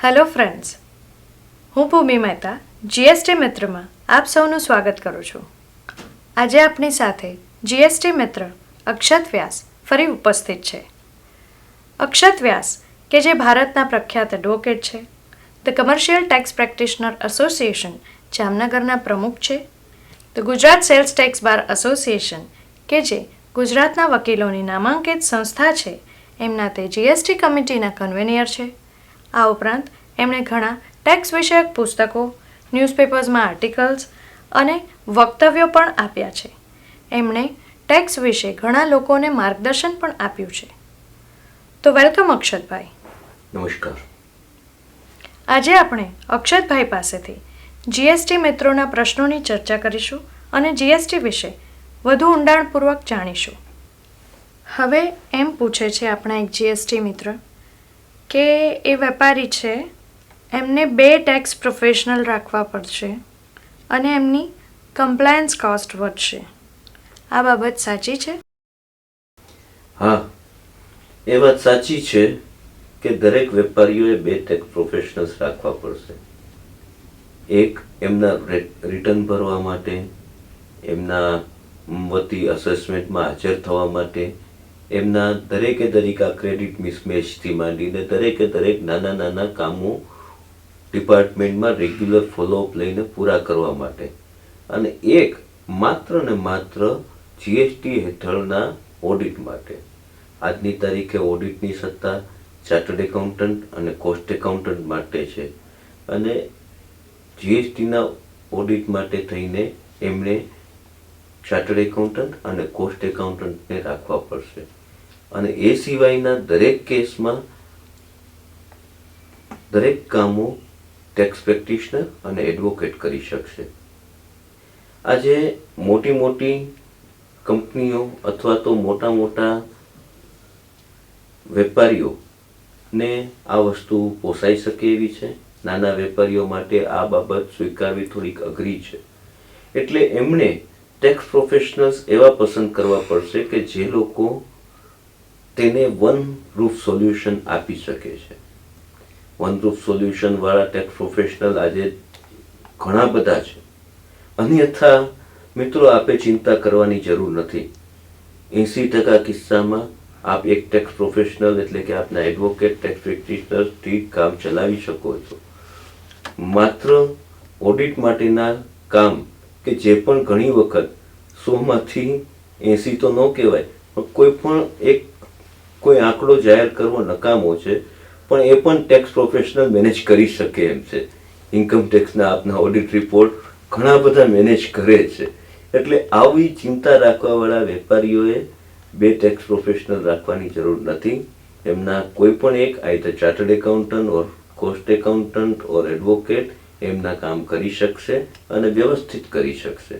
Hello friends, હું ભૂમિ Mehta GST મિત્રમાં આપ સૌનું સ્વાગત કરું છું. આજે આપણી સાથે જીએસટી મિત્ર અક્ષત વ્યાસ ફરી ઉપસ્થિત છે. અક્ષત વ્યાસ કે જે ભારતના પ્રખ્યાત એડવોકેટ છે, the commercial tax practitioner association જામનગરના પ્રમુખ છે, the Gujarat sales tax bar association કે જે ગુજરાતના વકીલોની નામાંકિત સંસ્થા છે, એમના તે જીએસટી કમિટીના કન્વેનિયર છે. આ ઉપરાંત એમણે ઘણા ટેક્સ વિષયક પુસ્તકો, ન્યૂઝપેપર્સમાં આર્ટિકલ્સ અને વક્તવ્યો પણ આપ્યા છે. એમણે ટેક્સ વિશે ઘણા લોકોને માર્ગદર્શન પણ આપ્યું છે. તો વેલકમ અક્ષતભાઈ. નમસ્કાર. આજે આપણે અક્ષતભાઈ પાસેથી જીએસટી મિત્રોના પ્રશ્નોની ચર્ચા કરીશું અને જીએસટી વિશે વધુ ઊંડાણપૂર્વક જાણીશું. હવે એમ પૂછે છે આપણા એક જીએસટી મિત્ર કે એ વેપારી છે, એમને 2 ટેક્સ પ્રોફેશનલ રાખવા પડશે અને એમની કમ્પ્લાયન્સ કોસ્ટ વધશે. આ બાબત સાચી છે? હા, એ વાત સાચી છે કે દરેક વેપારીઓએ 2 ટેક્સ પ્રોફેશનલ્સ રાખવા પડશે. એક એમના રિટર્ન ભરવા માટે, એમના વતી અસેસમેન્ટમાં હાજર થવા માટે, એમના દરેક ક્રેડિટ મિસમેચથી માંડીને દરેક નાના કામો ડિપાર્ટમેન્ટમાં રેગ્યુલર ફોલોઅપ લઈને પૂરા કરવા માટે, અને એક માત્ર ને માત્ર જીએસટી હેઠળના ઓડિટ માટે. આજની તારીખે ઓડિટની સત્તા ચાર્ટર્ડ એકાઉન્ટન્ટ અને કોસ્ટ એકાઉન્ટન્ટ માટે છે, અને જીએસટીના ઓડિટ માટે થઈને એમણે ચાર્ટર્ડ એકાઉન્ટન્ટ અને કોસ્ટ એકાઉન્ટન્ટને રાખવા પડશે. અને એ સિવાયના દરેક કેસમાં દરેક કામો ટેક્સ પ્રેક્ટિશનર અને એડવોકેટ કરી શકશે. આજે મોટી કંપનીઓ અથવા તો મોટા વેપારીઓને આ વસ્તુ પોસાઈ શકે એવી છે. નાના વેપારીઓ માટે આ બાબત સ્વીકારવી થોડીક અઘરી છે. એટલે એમણે ટેક્સ પ્રોફેશનલ્સ એવા પસંદ કરવા પડશે કે જે લોકો તેને વન રૂફ સોલ્યુશન આપી શકે છે. વન રૂફ સોલ્યુશન વાળા ટેક્સ પ્રોફેશનલ આજે ઘણા બધા છે. અન્યથા મિત્રો, આપે ચિંતા કરવાની જરૂર નથી. 80% કિસ્સામાં આપ એક ટેક્સ પ્રોફેશનલ એટલે કે આપના એડવોકેટ ટેક્સ પ્રેક્ટિશનરથી કામ ચલાવી શકો છો. માત્ર ઓડિટ માટેના કામ કે જે પણ ઘણી વખત 100માંથી 80 તો ન કહેવાય, પણ કોઈ આંકડો જાહેર કરવો નકામો છે, પણ એ પણ ટેક્સ પ્રોફેશનલ મેનેજ કરી શકે એમ છે. ઇન્કમ ટેક્સના આપના ઓડિટ રિપોર્ટ ઘણા બધા મેનેજ કરે છે. એટલે આવી ચિંતા રાખવાવાળા વેપારીઓએ 2 ટેક્સ પ્રોફેશનલ રાખવાની જરૂર નથી. એમના કોઈ પણ એક આઈધર ચાર્ટર્ડ એકાઉન્ટન્ટ ઓર કોસ્ટ એકાઉન્ટન્ટ ઓર એડવોકેટ એમના કામ કરી શકશે અને વ્યવસ્થિત કરી શકશે.